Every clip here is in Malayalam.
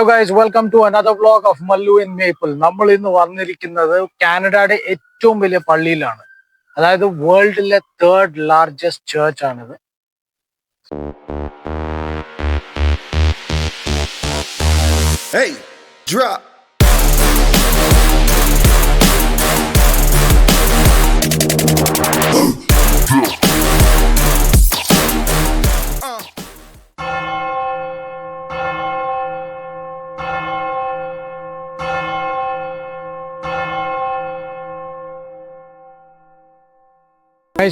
Hello guys, welcome to another vlog of Mallu in Maple. നമ്മൾ ഇന്ന് വന്നിരിക്കുന്നത് കാനഡയുടെ ഏറ്റവും വലിയ പള്ളിയിലാണ്. അതായത് വേൾഡിലെ 3rd largest church ആണിത്. Hey, drop.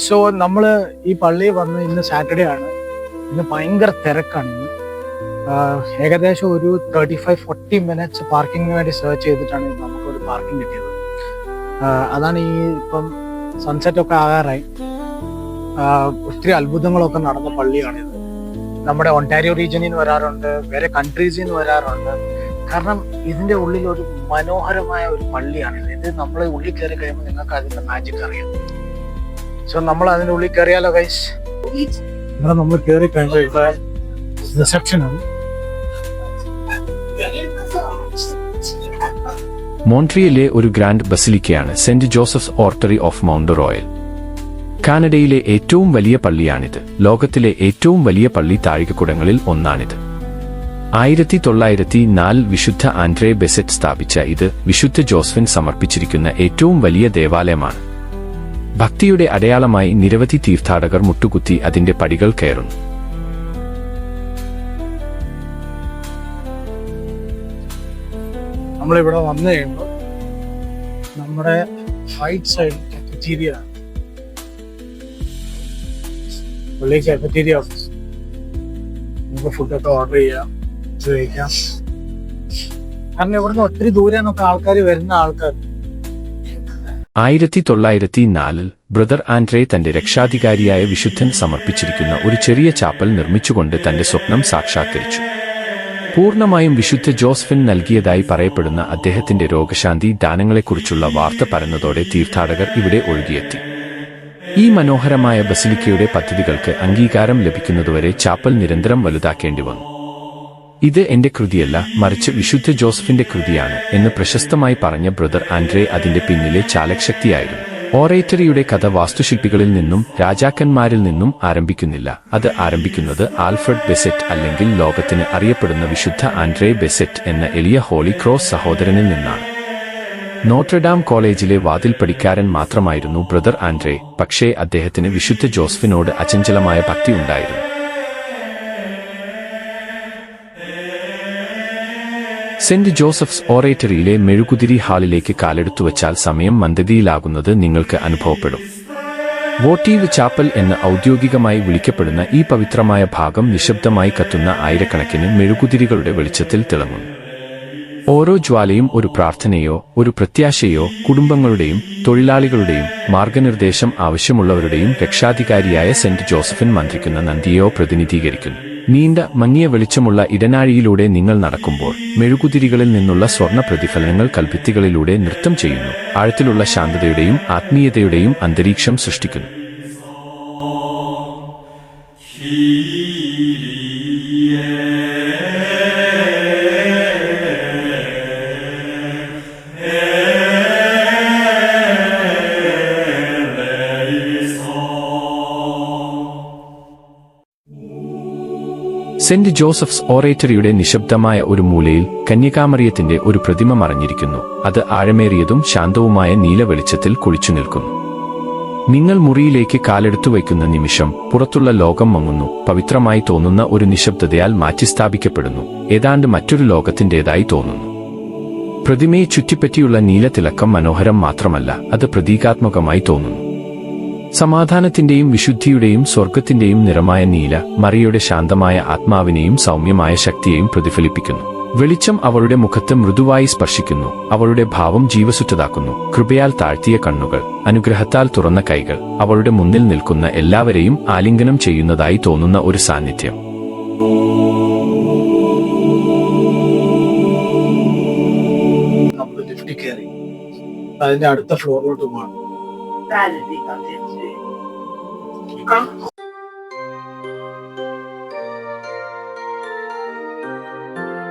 സോ നമ്മൾ ഈ പള്ളിയിൽ വന്ന് ഇന്ന് സാറ്റർഡേ ആണ്. ഇന്ന് ഭയങ്കര തിരക്കാണ്. ഇന്ന് ഏകദേശം ഒരു 35-40 മിനിറ്റ്സ് പാർക്കിങ്ങിന് വേണ്ടി സെർച്ച് ചെയ്തിട്ടാണ് നമുക്കൊരു പാർക്കിംഗ് കിട്ടിയത്. അതാണ് ഈ ഇപ്പം സൺസെറ്റ് ഒക്കെ ആകാറായി. ഒത്തിരി അത്ഭുതങ്ങളൊക്കെ നടന്ന പള്ളിയാണിത്. നമ്മുടെ ഒണ്ടാരിയോ റീജിയനിൽ നിന്ന് വരാറുണ്ട്, വേറെ കൺട്രീസിൽ നിന്ന് വരാറുണ്ട്. കാരണം ഇതിന്റെ ഉള്ളിൽ ഒരു മനോഹരമായ ഒരു പള്ളിയാണിത്. ഇത് നമ്മൾ ഉള്ളിൽ കയറി കഴിയുമ്പോൾ നിങ്ങൾക്ക് അതിന്റെ മാജിക് അറിയാം. സോ നമ്മൾ അതിന്റെ ഉള്ളിൽ കയറിയാലോ ഗൈസ്? ഇവിടെ നമ്മൾ കയറി കഴിഞ്ഞാൽ ഇവിടെ റിസപ്ഷൻ ആണ്. മോൺട്രിയലിലെ ഒരു ഗ്രാൻഡ് ബസിലിക്കയാണ് Saint Joseph's Oratory of Mount Royal. കാനഡയിലെ ഏറ്റവും വലിയ പള്ളിയാണിത്. ലോകത്തിലെ ഏറ്റവും വലിയ പള്ളി താഴികക്കുടങ്ങളിൽ ഒന്നാണിത്. 1904 വിശുദ്ധ ആൻഡ്രേ ബെസെറ്റ് സ്ഥാപിച്ച ഇത് വിശുദ്ധ ജോസഫിൻ സമർപ്പിച്ചിരിക്കുന്ന ഏറ്റവും വലിയ ദേവാലയമാണ്. ഭക്തിയുടെ അടയാളമായി നിരവധി തീർത്ഥാടകർ മുട്ടുകുത്തി അതിന്റെ പടികൾ കയറുന്നു. നമ്മളിവിടെ വന്നു കഴിയുമ്പോൾ നമ്മുടെ റൈറ്റ് സൈഡ് കഫറ്റീരിയ ആണ്. പള്ളി കഫറ്റീരിയ ഓഫീസ്. നമുക്ക് ഫുഡൊക്കെ ഓർഡർ ചെയ്യാം, കഴിക്കാം. കാരണം ഇവിടുന്ന് ഒത്തിരി ദൂരെ നിന്നൊക്കെ ആൾക്കാർ വരുന്ന ആൾക്കാർ. 1904 ബ്രദർ ആൻഡ്രേ തന്റെ രക്ഷാധികാരിയായ വിശുദ്ധൻ സമർപ്പിച്ചിരിക്കുന്ന ഒരു ചെറിയ ചാപ്പൽ നിർമ്മിച്ചുകൊണ്ട് തന്റെ സ്വപ്നം സാക്ഷാത്കരിച്ചു. പൂർണ്ണമായും വിശുദ്ധ ജോസഫിൻ നൽകിയതായി പറയപ്പെടുന്ന അദ്ദേഹത്തിന്റെ രോഗശാന്തി ദാനങ്ങളെക്കുറിച്ചുള്ള വാർത്ത പരന്നതോടെ തീർത്ഥാടകർ ഇവിടെ ഒഴുകിയെത്തി. ഈ മനോഹരമായ ബസിലിക്കയുടെ പദ്ധതികൾക്ക് അംഗീകാരം ലഭിക്കുന്നതുവരെ ചാപ്പൽ നിരന്തരം വലുതാക്കേണ്ടി വന്നു. ഇത് എന്റെ കൃതിയല്ല, മറിച്ച് വിശുദ്ധ ജോസഫിന്റെ കൃതിയാണ് എന്ന് പ്രശസ്തമായി പറഞ്ഞ ബ്രദർ ആൻഡ്രേ അതിന്റെ പിന്നിലെ ചാലകശക്തിയായിരുന്നു. ഓറേറ്ററിയുടെ കഥ വാസ്തുശില്പികളിൽ നിന്നും രാജാക്കന്മാരിൽ നിന്നും ആരംഭിക്കുന്നില്ല. അത് ആരംഭിക്കുന്നത് ആൽഫ്രഡ് ബെസെറ്റ്, അല്ലെങ്കിൽ ലോകത്തിന് അറിയപ്പെടുന്ന വിശുദ്ധ ആൻഡ്രേ ബെസെറ്റ് എന്ന എളിയ ഹോളി ക്രോസ് സഹോദരനിൽ നിന്നാണ്. നോട്രഡാം കോളേജിലെ വാതിൽപ്പടിക്കാരൻ മാത്രമായിരുന്നു ബ്രദർ ആൻഡ്രേ. പക്ഷേ അദ്ദേഹത്തിന് വിശുദ്ധ ജോസഫിനോട് അചഞ്ചലമായ ഭക്തി ഉണ്ടായിരുന്നു. സെന്റ് ജോസഫ്സ് ഓറേറ്ററിയിലെ മെഴുകുതിരി ഹാളിലേക്ക് കാലെടുത്തുവച്ചാൽ സമയം മന്ദതിയിലാകുന്നത് നിങ്ങൾക്ക് അനുഭവപ്പെടും. വോട്ടീവ് ചാപ്പൽ എന്ന് ഔദ്യോഗികമായി വിളിക്കപ്പെടുന്ന ഈ പവിത്രമായ ഭാഗം നിശബ്ദമായി കത്തുന്ന ആയിരക്കണക്കിന് മെഴുകുതിരികളുടെ വെളിച്ചത്തിൽ തിളങ്ങുന്നു. ഓരോ ജ്വാലയും ഒരു പ്രാർത്ഥനയോ ഒരു പ്രത്യാശയോ കുടുംബങ്ങളുടെയും തൊഴിലാളികളുടെയും മാർഗനിർദ്ദേശം ആവശ്യമുള്ളവരുടെയും രക്ഷാധികാരിയായ സെന്റ് ജോസഫിൻ മന്ത്രിക്കുന്ന നന്ദിയോ പ്രതിനിധീകരിക്കുന്നു. നീണ്ട മങ്ങിയ വെളിച്ചമുള്ള ഇടനാഴിയിലൂടെ നിങ്ങൾ നടക്കുമ്പോൾ മെഴുകുതിരികളിൽ നിന്നുള്ള സ്വർണ്ണ പ്രതിഫലനങ്ങൾ കൽഭിത്തികളിലൂടെ നൃത്തം ചെയ്യുന്നു, ആഴത്തിലുള്ള ശാന്തതയുടെയും ആത്മീയതയുടെയും അന്തരീക്ഷം സൃഷ്ടിക്കുന്നു. സെന്റ് ജോസഫ്സ് ഓറേറ്ററിയുടെ നിശബ്ദമായ ഒരു മൂലയിൽ കന്യകാമറിയത്തിന്റെ ഒരു പ്രതിമ മറഞ്ഞിരിക്കുന്നു. അത് ആഴമേറിയതും ശാന്തവുമായ നീല വെളിച്ചത്തിൽ കുളിച്ചു നിൽക്കുന്നു. നിങ്ങൾ മുറിയിലേക്ക് കാലെടുത്തു വയ്ക്കുന്ന നിമിഷം പുറത്തുള്ള ലോകം മങ്ങുന്നു. പവിത്രമായി തോന്നുന്ന ഒരു നിശബ്ദതയാൽ മാറ്റിസ്ഥാപിക്കപ്പെടുന്നു. ഏതാണ്ട് മറ്റൊരു ലോകത്തിൻ്റെതായി തോന്നുന്നു. പ്രതിമയെ ചുറ്റിപ്പറ്റിയുള്ള നീല തിളക്കം മനോഹരം മാത്രമല്ല, അത് പ്രതീകാത്മകമായി തോന്നുന്നു. സമാധാനത്തിന്റെയും വിശുദ്ധിയുടെയും സ്വർഗത്തിന്റെയും നിറമായ നീല മറിയയുടെ ശാന്തമായ ആത്മാവിനെയും സൗമ്യമായ ശക്തിയെയും പ്രതിഫലിപ്പിക്കുന്നു. വെളിച്ചം അവളുടെ മുഖത്ത് മൃദുവായി സ്പർശിക്കുന്നു. അവളുടെ ഭാവം ജീവസുറ്റതാക്കുന്നു. കൃപയാൽ താഴ്ത്തിയ കണ്ണുകൾ, അനുഗ്രഹത്താൽ തുറന്ന കൈകൾ, അവളുടെ മുന്നിൽ നിൽക്കുന്ന എല്ലാവരെയും ആലിംഗനം ചെയ്യുന്നതായി തോന്നുന്ന ഒരു സാന്നിധ്യം. അതിന്റെ അടുത്ത ഫ്ലോറിലോട്ട് പോകണം.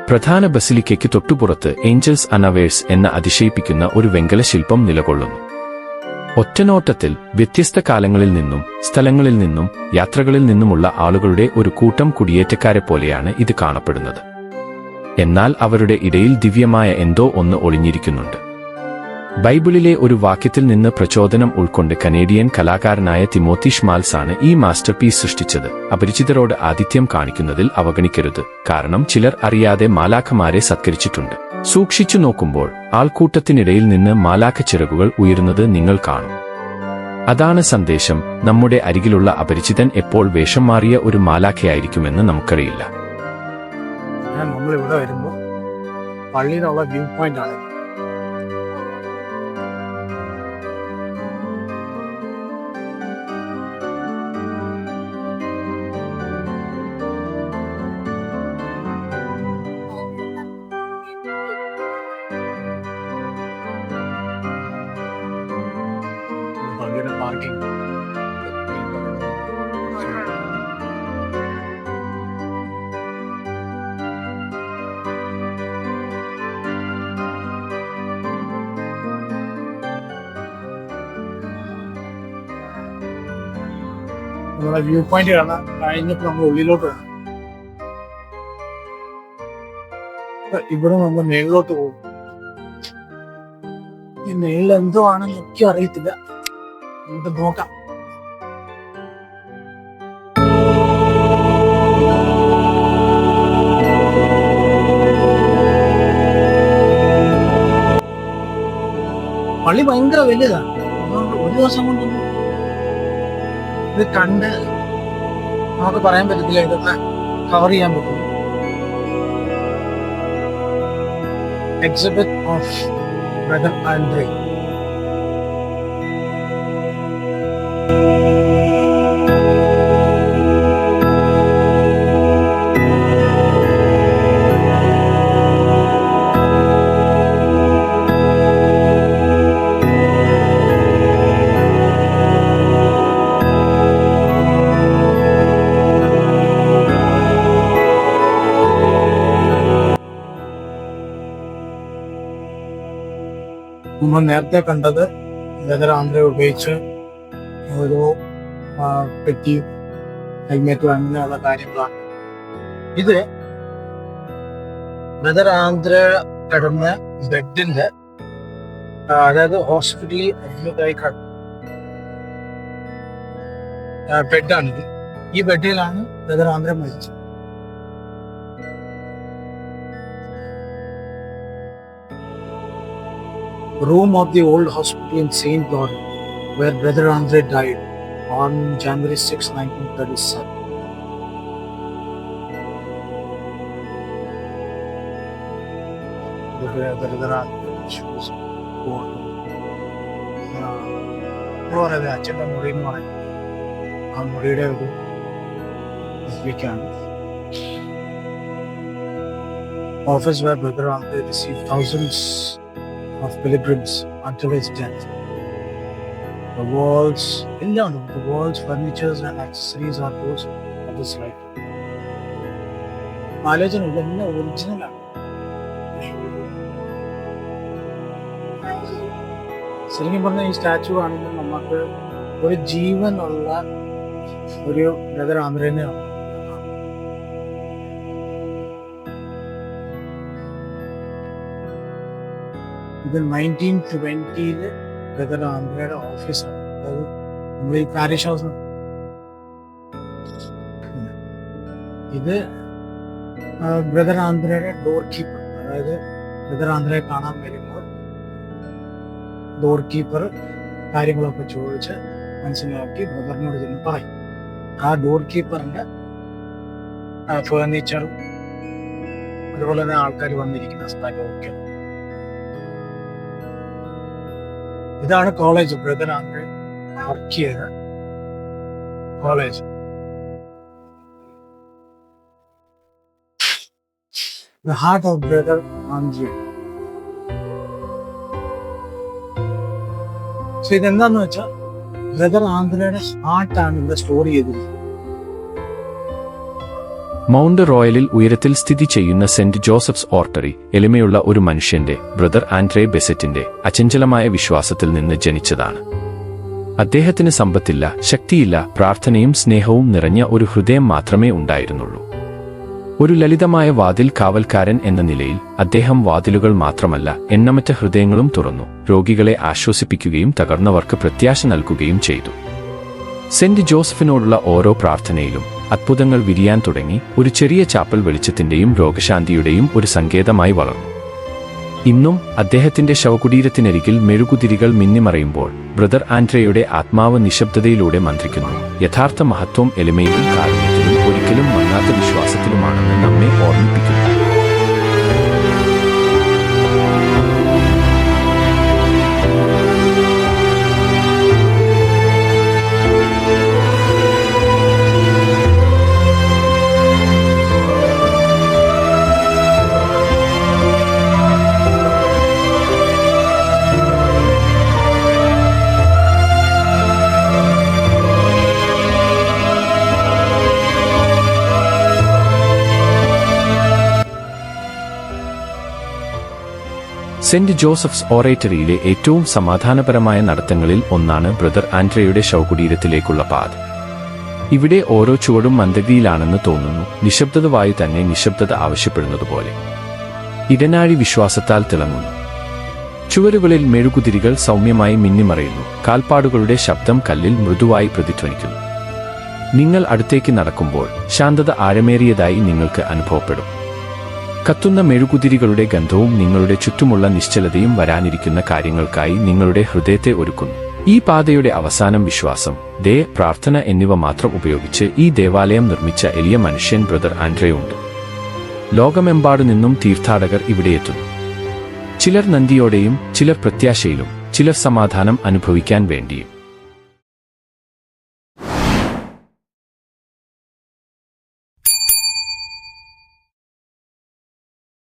പ്രധാന ബസിലിക്കയ്ക്ക് തൊട്ടുപുറത്ത് ഏഞ്ചൽസ് അനവേഴ്സ് എന്ന അതിശയിപ്പിക്കുന്ന ഒരു വെങ്കല ശില്പം നിലകൊള്ളുന്നു. ഒറ്റനോട്ടത്തിൽ വ്യത്യസ്ത കാലങ്ങളിൽ നിന്നും സ്ഥലങ്ങളിൽ നിന്നും യാത്രകളിൽ നിന്നുമുള്ള ആളുകളുടെ ഒരു കൂട്ടം കുടിയേറ്റക്കാരെ പോലെയാണ് ഇത് കാണപ്പെടുന്നത്. എന്നാൽ അവരുടെ ഇടയിൽ ദിവ്യമായ എന്തോ ഒന്ന് ഒളിഞ്ഞിരിക്കുന്നുണ്ട്. ബൈബിളിലെ ഒരു വാക്യത്തിൽ നിന്ന് പ്രചോദനം ഉൾക്കൊണ്ട് കനേഡിയൻ കലാകാരനായ തിമോത്തി ഷ്മാൽസ് ആണ് ഈ മാസ്റ്റർപീസ് സൃഷ്ടിച്ചത്. അപരിചിതരോട് ആതിഥ്യം കാണിക്കുന്നതിൽ അവഗണിക്കരുത്, കാരണം ചിലർ അറിയാതെ മാലാഖമാരെ സത്കരിച്ചിട്ടുണ്ട്. സൂക്ഷിച്ചു നോക്കുമ്പോൾ ആൾക്കൂട്ടത്തിനിടയിൽ നിന്ന് മാലാഖ ചിറകുകൾ ഉയരുന്നത് നിങ്ങൾ കാണും. അതാണ് സന്ദേശം. നമ്മുടെ അരികിലുള്ള അപരിചിതൻ എപ്പോൾ വേഷം മാറിയ ഒരു മാലാഖയായിരിക്കുമെന്ന് നമുക്കറിയില്ല. നമ്മളിവിടെ വരുമ്പോൾ പള്ളിയിലുള്ള വ്യൂ പോയിന്റ് ആണ്. പള്ളിയുടെ പാർക്കിംഗ്. നമ്മളെ വ്യൂ പോയിന്റ് കാണാൻ കഴിഞ്ഞപ്പോൾ നമ്മൾ ഉള്ളിലോട്ട് വരണം. ഇവിടെ നമ്മൾ മേളിലോട്ട് പോകും. ഈ മേളിൽ എന്തോ ആണെന്ന് എനിക്കും അറിയത്തില്ല, നമുക്ക് നോക്കാം. പള്ളി ഭയങ്കര വലുതാണ്. അതുകൊണ്ട് ഒരു ദിവസം കൊണ്ടൊന്നും ഇത് കണ്ട് നമുക്ക് പറയാൻ പറ്റത്തില്ല ഇതൊക്കെ കവർ ചെയ്യാൻ പറ്റും. Exhibit of brother Andre. നമ്മൾ നേരത്തെ കണ്ടത് ബ്രദർ ആൻഡ്രേ ഉപയോഗിച്ച് ഓരോ പെട്ടി ഹെൽമെറ്റും അങ്ങനെയുള്ള കാര്യങ്ങളാണ്. ഇത് ബ്രദർ ആൻഡ്രേ കിടന്ന ബെഡിന്റെ, അതായത് ഹോസ്പിറ്റലിൽ അഡ്മിറ്റായി ബെഡാണിത്. ഈ ബെഡിലാണ് ബ്രദർ ആൻഡ്രേ മരിച്ചത്. Room of the old hospital in St. Laurent, where Brother Andre died on January 6, 1937. Brother Andre was born. വളരെ അച്ഛൻ്റെ മുറി എന്ന് പറയും. ആ മുറിയുടെ ഒരു office where Brother Andre received thousands of pilgrims until his death. The walls, furnitures and accessories are those of his life. ആലോചന ഇതെല്ലാം ഒറിജിനലാണ്. ശരിക്കും പറഞ്ഞാൽ ഈ സ്റ്റാച്ചു ആണെങ്കിൽ നമുക്ക് ഒരു ജീവനുള്ള ഒരു ബ്രദർ ആന്ധ്രേനെയാണ്. ഇത് 1920 ബ്രദർ ആന്ധ്രയുടെ ഓഫീസാണ്. അതായത് നമ്മൾ ഈ പാരിഷ് ഹൗസ്. ഇത് ബ്രദർ ആന്ധ്രയുടെ ഡോർ കീപ്പർ, അതായത് ബ്രദർ ആന്ധ്രയെ കാണാൻ വരുമ്പോൾ ഡോർ കീപ്പർ കാര്യങ്ങളൊക്കെ ചോദിച്ച് മനസ്സിലാക്കി ബ്രദറിനോട് ചെന്ന് പറയും. ആ ഡോർ കീപ്പറിന്റെ ഫേർണിച്ചറും അതുപോലെ തന്നെ ആൾക്കാർ വന്നിരിക്കുന്ന സ്ഥലവും ഒക്കെ. ഇതാണ് കോളേജ്, ബ്രദർ ആൻഡ്രേ വർക്ക് ചെയ്ത college. The heart of Brother Andre. So ഇതെന്താന്ന് വെച്ചാൽ ബ്രദർ ആന്ധ്രയുടെ ഹാർട്ടാണ് ഇവിടെ സ്റ്റോർ ചെയ്തിരുന്നത്. മൗണ്ട് റോയലിൽ ഉയരത്തിൽ സ്ഥിതി ചെയ്യുന്ന സെന്റ് ജോസഫ്സ് ഓർട്ടറി എളിമയുള്ള ഒരു മനുഷ്യന്റെ ബ്രദർ ആൻഡ്രേ ബെസറ്റിന്റെ അചഞ്ചലമായ വിശ്വാസത്തിൽ നിന്ന് ജനിച്ചതാണ്. അദ്ദേഹത്തിന് സമ്പത്തില്ല, ശക്തിയില്ല, പ്രാർത്ഥനയും സ്നേഹവും നിറഞ്ഞ ഒരു ഹൃദയം മാത്രമേ ഉണ്ടായിരുന്നുള്ളൂ. ഒരു ലളിതമായ വാതിൽ കാവൽക്കാരൻ എന്ന നിലയിൽ അദ്ദേഹം വാതിലുകൾ മാത്രമല്ല എണ്ണമറ്റ ഹൃദയങ്ങളും തുറന്നു, രോഗികളെ ആശ്വസിപ്പിക്കുകയും തകർന്നവർക്ക് പ്രത്യാശ നൽകുകയും ചെയ്തു. സെന്റ് ജോസഫിനോടുള്ള ഓരോ പ്രാർത്ഥനയിലും അത്ഭുതങ്ങൾ വിരിയാൻ തുടങ്ങി. ഒരു ചെറിയ ചാപ്പൽ വെളിച്ചത്തിന്റെയും രോഗശാന്തിയുടെയും ഒരു സങ്കേതമായി വളർന്നു. ഇന്നും അദ്ദേഹത്തിന്റെ ശവകുടീരത്തിനരികിൽ മെഴുകുതിരികൾ മിന്നിമറയുമ്പോൾ ബ്രദർ ആൻഡ്രേയുടെ ആത്മാവ് നിശബ്ദതയിലൂടെ മന്ത്രിക്കുന്നു. യഥാർത്ഥ മഹത്വം എളിമയിലും കാരുണ്യത്തിലും ഒരിക്കലും മങ്ങാത്ത വിശ്വാസത്തിലുമാണെന്ന് നമ്മെ ഓർമ്മിപ്പിക്കുന്നു. സെന്റ് ജോസഫ്സ് ഓറേറ്ററിയിലെ ഏറ്റവും സമാധാനപരമായ നടത്തങ്ങളിൽ ഒന്നാണ് ബ്രദർ ആൻഡ്രേയുടെ ശവകുടീരത്തിലേക്കുള്ള പാത. ഇവിടെ ഓരോ ചുവടും മന്ദഗതിയിലാണെന്ന് തോന്നുന്നു, നിശബ്ദത വായു തന്നെ നിശബ്ദത ആവശ്യപ്പെടുന്നതുപോലെ. ഇടനാഴി വിശ്വാസത്താൽ തിളങ്ങുന്നു. ചുവരുകളിൽ മെഴുകുതിരികൾ സൗമ്യമായി മിന്നിമറയുന്നു, കാൽപ്പാടുകളുടെ ശബ്ദം കല്ലിൽ മൃദുവായി പ്രതിധ്വനിക്കുന്നു. നിങ്ങൾ അടുത്തേക്ക് നടക്കുമ്പോൾ ശാന്തത ആഴമേറിയതായി നിങ്ങൾക്ക് അനുഭവപ്പെടും. കത്തുന്ന മെഴുകുതിരികളുടെ ഗന്ധവും നിങ്ങളുടെ ചുറ്റുമുള്ള നിശ്ചലതയും വരാനിരിക്കുന്ന കാര്യങ്ങൾക്കായി നിങ്ങളുടെ ഹൃദയത്തെ ഒരുക്കുന്നു. ഈ പാതയുടെ അവസാനം വിശ്വാസം, പ്രാർത്ഥന എന്നിവ മാത്രം ഉപയോഗിച്ച് ഈ ദേവാലയം നിർമ്മിച്ച എളിയ മനുഷ്യൻ ബ്രദർ ആൻഡ്രേ ഉണ്ട്. ലോകമെമ്പാടു നിന്നും തീർത്ഥാടകർ ഇവിടെയെത്തുന്നു. ചിലർ നന്ദിയോടെയും ചിലർ പ്രത്യാശയിലും ചിലർ സമാധാനം അനുഭവിക്കാൻ വേണ്ടിയും.